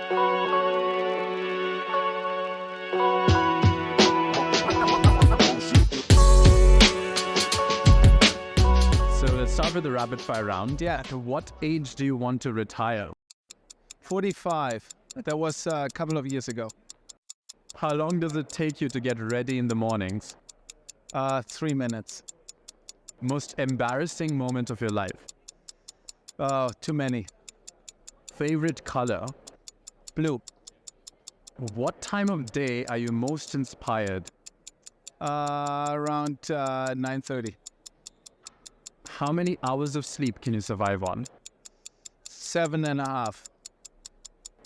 So let's start with the rapid fire round. Yeah. At what age do you want to retire? 45. That was a couple of years ago. How long does it take you to get ready in the mornings? 3 minutes. Most embarrassing moment of your life? Oh, too many. Favorite color? Blue. What time of day are you most inspired? Around 9:30. How many hours of sleep can you survive on? 7.5.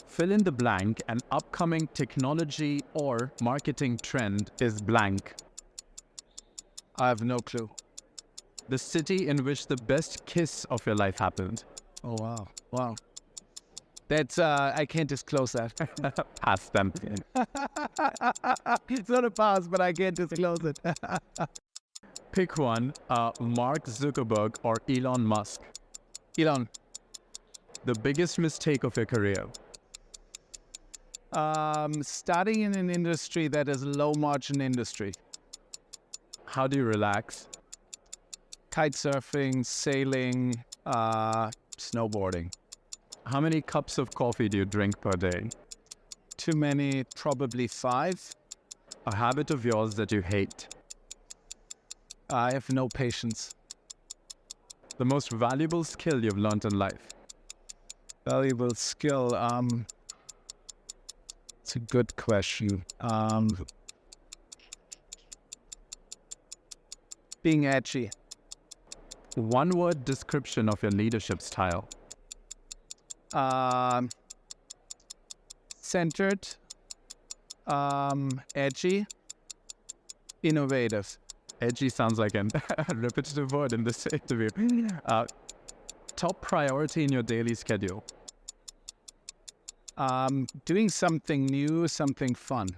Fill in the blank. An upcoming technology or marketing trend is blank. I have no clue. The city in which the best kiss of your life happened. Oh, wow. Wow. That's, I can't disclose that. Pass them. It's not a pass, but I can't disclose it. Pick one, Mark Zuckerberg or Elon Musk. Elon. The biggest mistake of your career. Starting in an industry that is a low margin industry. How do you relax? Kite surfing, sailing, snowboarding. How many cups of coffee do you drink per day? Too many, probably 5. A habit of yours that you hate. I have no patience. The most valuable skill you've learned in life. Valuable skill. It's a good question. Being edgy. One word description of your leadership style. Centered, edgy, innovative. Edgy sounds like a repetitive word in this interview. Top priority in your daily schedule. Doing something new, something fun.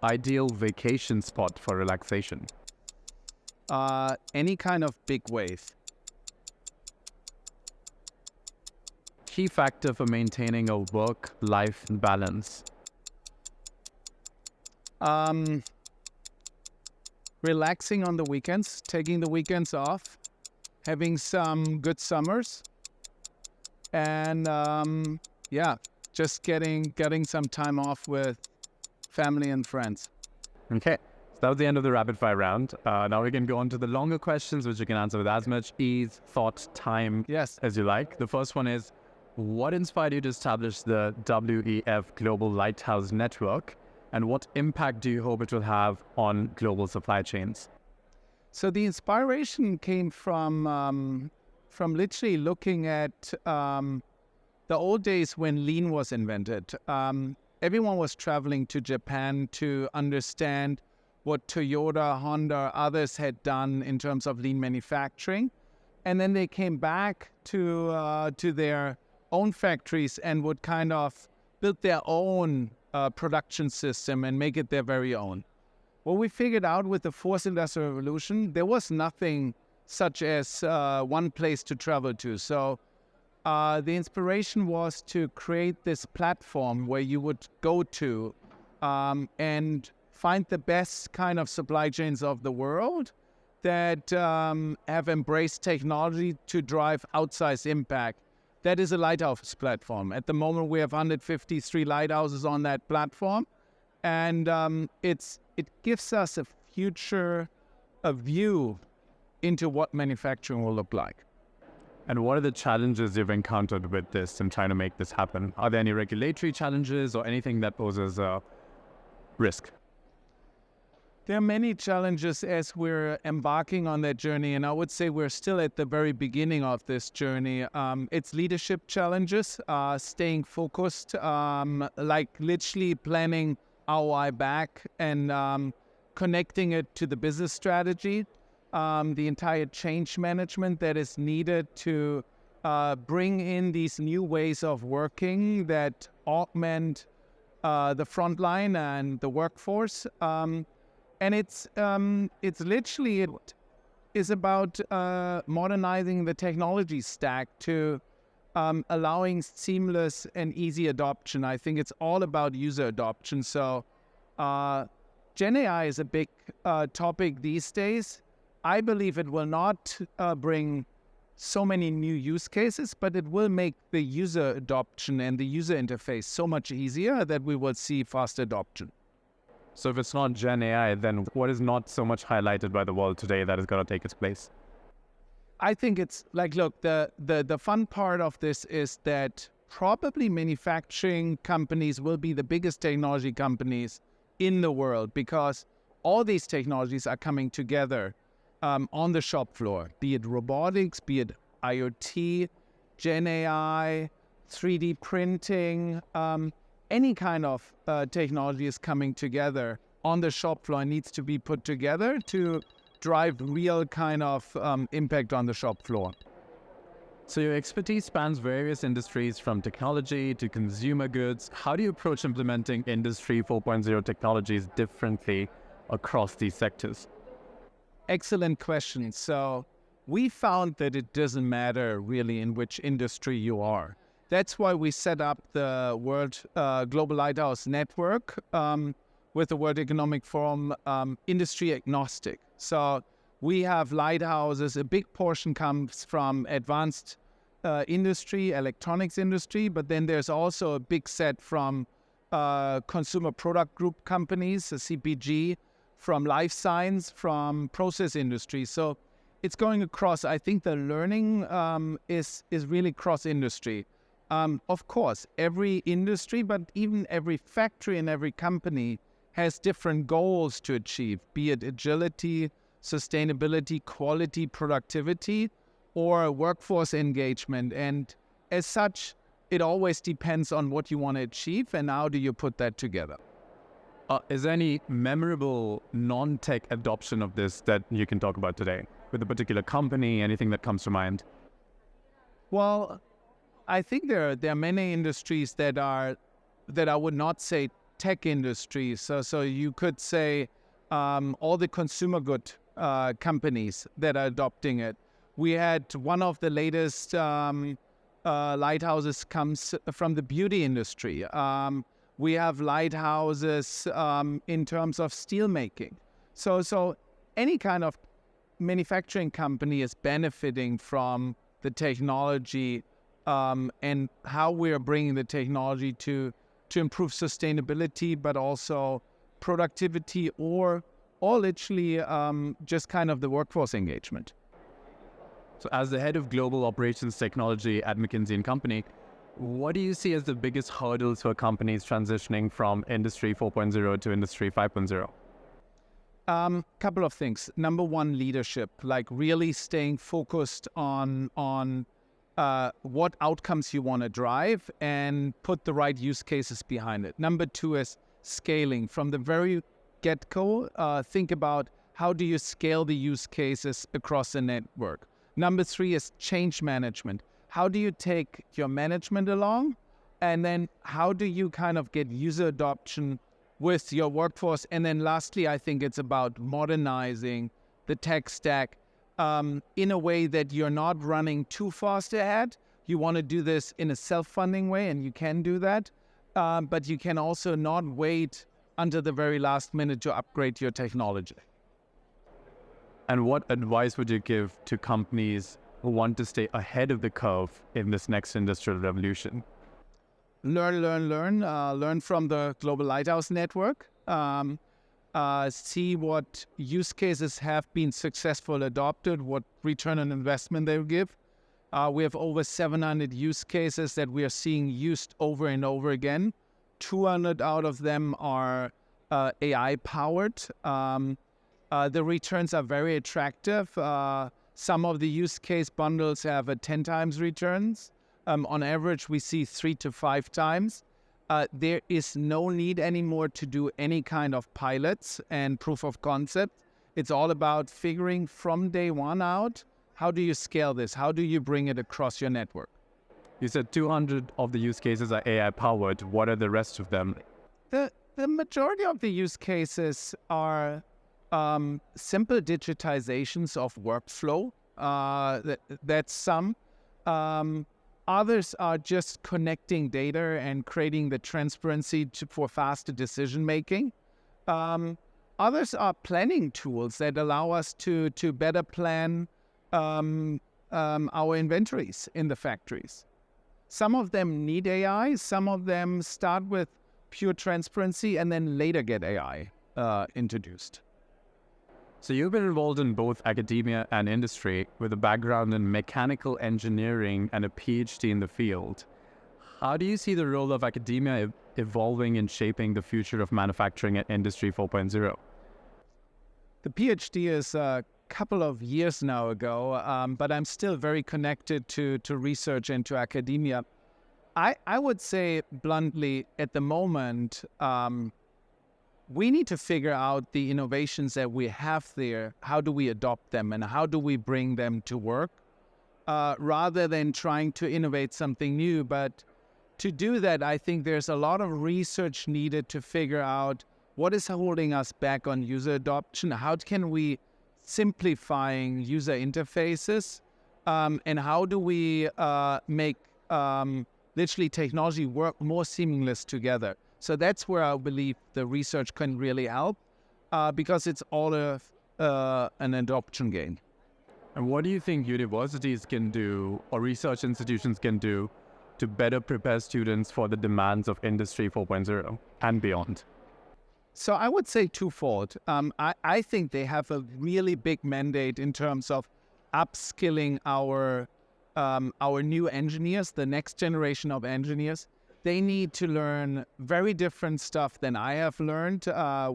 Ideal vacation spot for relaxation. Any kind of big wave. Key factor for maintaining a work-life balance. Relaxing on the weekends, taking the weekends off, having some good summers, and just getting some time off with family and friends. Okay, so that was the end of the rapid fire round. Now we can go on to the longer questions, which you can answer with as much ease, thought, time as you like. The first one is, what inspired you to establish the WEF Global Lighthouse Network, and what impact do you hope it will have on global supply chains? So the inspiration came from literally looking at the old days when lean was invented. Everyone was traveling to Japan to understand what Toyota, Honda, others had done in terms of lean manufacturing. And then they came back to their own factories and would kind of build their own production system and make it their very own. What we figured out with the fourth industrial revolution, there was nothing such as one place to travel to. So the inspiration was to create this platform where you would go to and find the best kind of supply chains of the world that have embraced technology to drive outsized impact. That is a lighthouse platform. At the moment, we have 153 lighthouses on that platform, and it gives us a view into what manufacturing will look like. And what are the challenges you've encountered with this and trying to make this happen? Are there any regulatory challenges or anything that poses a risk? There are many challenges as we're embarking on that journey, and I would say we're still at the very beginning of this journey. It's leadership challenges, staying focused, like literally planning ROI back and connecting it to the business strategy, the entire change management that is needed to bring in these new ways of working that augment the frontline and the workforce. And it's literally, it is about modernizing the technology stack to allowing seamless and easy adoption. I think it's all about user adoption. So Gen AI is a big topic these days. I believe it will not bring so many new use cases, but it will make the user adoption and the user interface so much easier that we will see faster adoption. So if it's not Gen AI, then what is not so much highlighted by the world today that is going to take its place? I think it's like, look, the fun part of this is that probably manufacturing companies will be the biggest technology companies in the world because all these technologies are coming together on the shop floor, be it robotics, be it IoT, Gen AI, 3D printing, any kind of technology is coming together on the shop floor and needs to be put together to drive real kind of impact on the shop floor. So your expertise spans various industries from technology to consumer goods. How do you approach implementing Industry 4.0 technologies differently across these sectors? Excellent question. So we found that it doesn't matter really in which industry you are. That's why we set up the World Global Lighthouse Network with the World Economic Forum, industry agnostic. So we have lighthouses. A big portion comes from advanced industry, electronics industry, but then there's also a big set from consumer product group companies, CPG, from life science, from process industry. So it's going across. I think the learning is really cross-industry. Of course, every industry, but even every factory and every company has different goals to achieve, be it agility, sustainability, quality, productivity, or workforce engagement. And as such, it always depends on what you want to achieve and how do you put that together. Is there any memorable non-tech adoption of this that you can talk about today with a particular company, anything that comes to mind? Well, I think there are many industries that I would not say tech industries. So you could say all the consumer good companies that are adopting it. We had one of the latest lighthouses comes from the beauty industry. We have lighthouses in terms of steel making. So any kind of manufacturing company is benefiting from the technology and how we are bringing the technology to improve sustainability, but also productivity or literally just kind of the workforce engagement. So as the head of global operations technology at McKinsey Company, what do you see as the biggest hurdles for companies transitioning from Industry 4.0 to Industry 5.0? Couple of things. Number one, leadership, like really staying focused on what outcomes you want to drive and put the right use cases behind it. Number two is scaling. From the very get-go, think about how do you scale the use cases across the network. Number three is change management. How do you take your management along? And then how do you kind of get user adoption with your workforce? And then lastly, I think it's about modernizing the tech stack in a way that you're not running too fast ahead. You want to do this in a self-funding way, and you can do that. But you can also not wait until the very last minute to upgrade your technology. And what advice would you give to companies who want to stay ahead of the curve in this next industrial revolution? Learn from the Global Lighthouse Network. See what use cases have been successful adopted, what return on investment they will give. We have over 700 use cases that we are seeing used over and over again. 200 out of them are AI-powered. The returns are very attractive. Some of the use case bundles have a 10 times returns. On average, we see 3 to 5 times. There is no need anymore to do any kind of pilots and proof of concept. It's all about figuring from day one out, how do you scale this? How do you bring it across your network? You said 200 of the use cases are AI-powered. What are the rest of them? The majority of the use cases are simple digitizations of workflow. That's some. Others are just connecting data and creating the transparency for faster decision making. Others are planning tools that allow us to better plan our inventories in the factories. Some of them need AI. Some of them start with pure transparency and then later get AI introduced. So you've been involved in both academia and industry with a background in mechanical engineering and a PhD in the field. How do you see the role of academia evolving in shaping the future of manufacturing at Industry 4.0? The PhD is a couple of years now ago, but I'm still very connected to research and to academia. I would say bluntly, at the moment, we need to figure out the innovations that we have there. How do we adopt them and how do we bring them to work? Rather than trying to innovate something new. But to do that, I think there's a lot of research needed to figure out what is holding us back on user adoption. How can we simplifying user interfaces? And how do we make literally technology work more seamless together? So that's where I believe the research can really help because it's all an adoption game. And what do you think universities can do or research institutions can do to better prepare students for the demands of Industry 4.0 and beyond? So I would say twofold. I think they have a really big mandate in terms of upskilling our new engineers, the next generation of engineers. They need to learn very different stuff than I have learned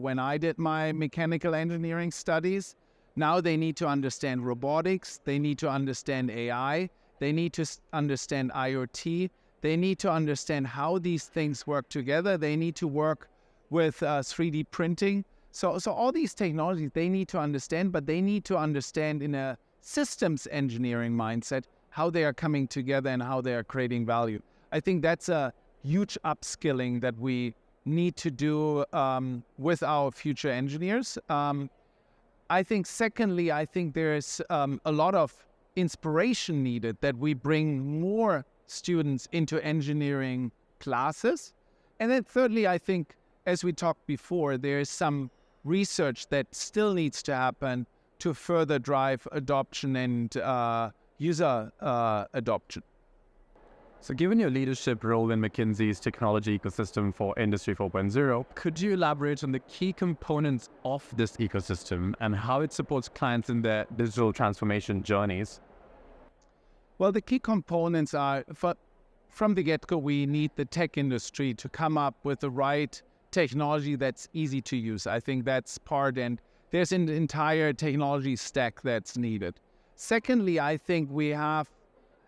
when I did my mechanical engineering studies. Now they need to understand robotics. They need to understand AI. They need to understand IoT. They need to understand how these things work together. They need to work with 3D printing. So all these technologies they need to understand, but they need to understand in a systems engineering mindset how they are coming together and how they are creating value. I think that's a huge upskilling that we need to do with our future engineers. I think secondly, I think there's a lot of inspiration needed that we bring more students into engineering classes. And then thirdly, I think, as we talked before, there is some research that still needs to happen to further drive adoption and user adoption. So given your leadership role in McKinsey's technology ecosystem for Industry 4.0, could you elaborate on the key components of this ecosystem and how it supports clients in their digital transformation journeys? Well, the key components are, from the get-go, we need the tech industry to come up with the right technology that's easy to use. I think that's part, and there's an entire technology stack that's needed. Secondly, I think we have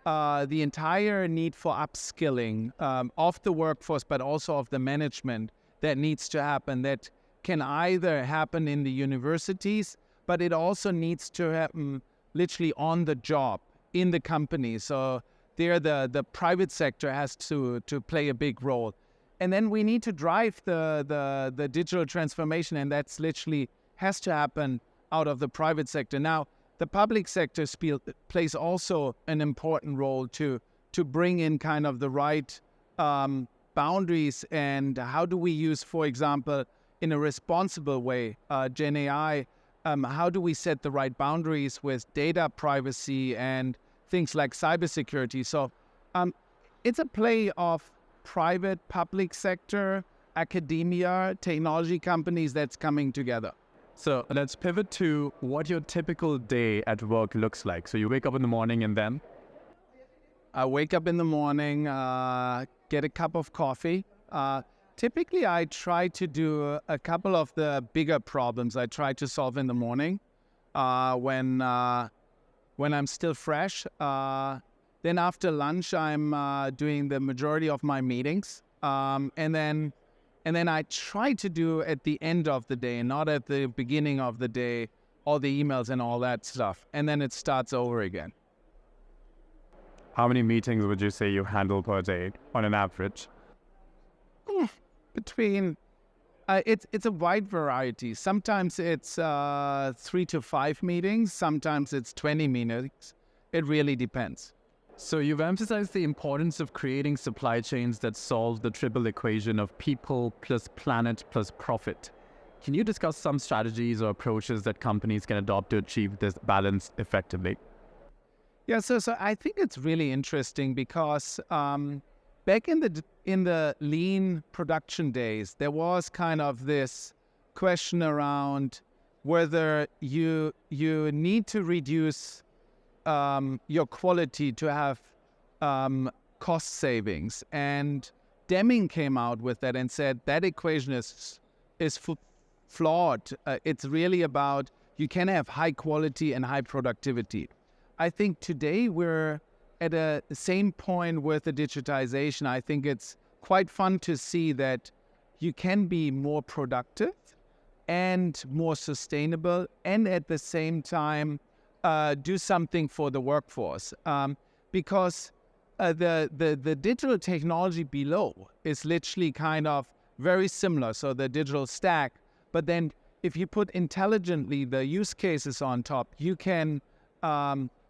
the entire need for upskilling of the workforce, but also of the management that needs to happen. That can either happen in the universities, but it also needs to happen literally on the job in the company. So there, the private sector has to play a big role. And then we need to drive the digital transformation, and that's literally has to happen out of the private sector. Now, the public sector plays also an important role to bring in kind of the right boundaries and how do we use, for example, in a responsible way, Gen AI, how do we set the right boundaries with data privacy and things like cybersecurity. So it's a play of private, public sector, academia, technology companies that's coming together. So let's pivot to what your typical day at work looks like. So you wake up in the morning and then? I wake up in the morning, get a cup of coffee. Typically, I try to do a couple of the bigger problems I try to solve in the morning when I'm still fresh. Then after lunch, I'm doing the majority of my meetings. And then I try to do at the end of the day, not at the beginning of the day, all the emails and all that stuff. And then it starts over again. How many meetings would you say you handle per day on an average? It's a wide variety. Sometimes it's 3 to 5 meetings. Sometimes it's 20 meetings. It really depends. So you've emphasized the importance of creating supply chains that solve the triple equation of people plus planet plus profit. Can you discuss some strategies or approaches that companies can adopt to achieve this balance effectively? Yeah, so I think it's really interesting because back in the lean production days, there was kind of this question around whether you need to reduce your quality to have cost savings. And Deming came out with that and said that equation is flawed. It's really about you can have high quality and high productivity. I think today we're at the same point with the digitization. I think it's quite fun to see that you can be more productive and more sustainable and at the same time do something for the workforce, because the digital technology below is literally kind of very similar. So the digital stack, but then if you put intelligently the use cases on top, you can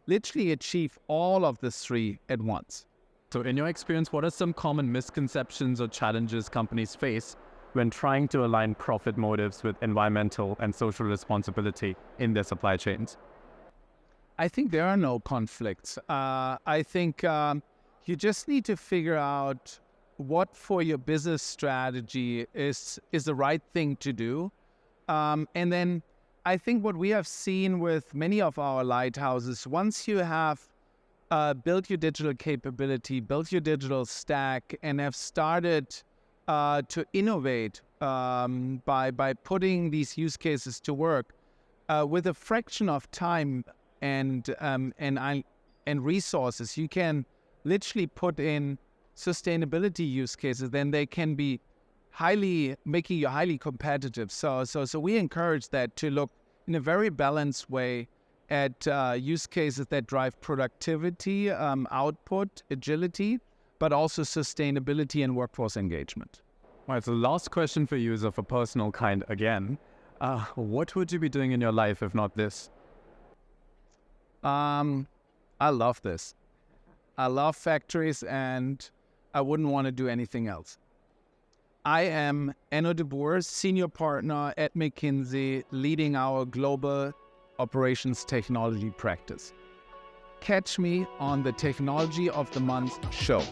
literally achieve all of the three at once. So in your experience, what are some common misconceptions or challenges companies face when trying to align profit motives with environmental and social responsibility in their supply chains? I think there are no conflicts. I think you just need to figure out what for your business strategy is the right thing to do. And then I think what we have seen with many of our lighthouses, once you have built your digital capability, built your digital stack, and have started to innovate by putting these use cases to work with a fraction of time and resources, you can literally put in sustainability use cases. Then they can be making you highly competitive. So we encourage that to look in a very balanced way at use cases that drive productivity, output, agility, but also sustainability and workforce engagement. All right, so the last question for you is of a personal kind again. What would you be doing in your life if not this? I love this. I love factories and I wouldn't want to do anything else. I am Enno de Boer, Senior Partner at McKinsey, leading our Global Operations Technology practice. Catch me on the Technology of the Month show.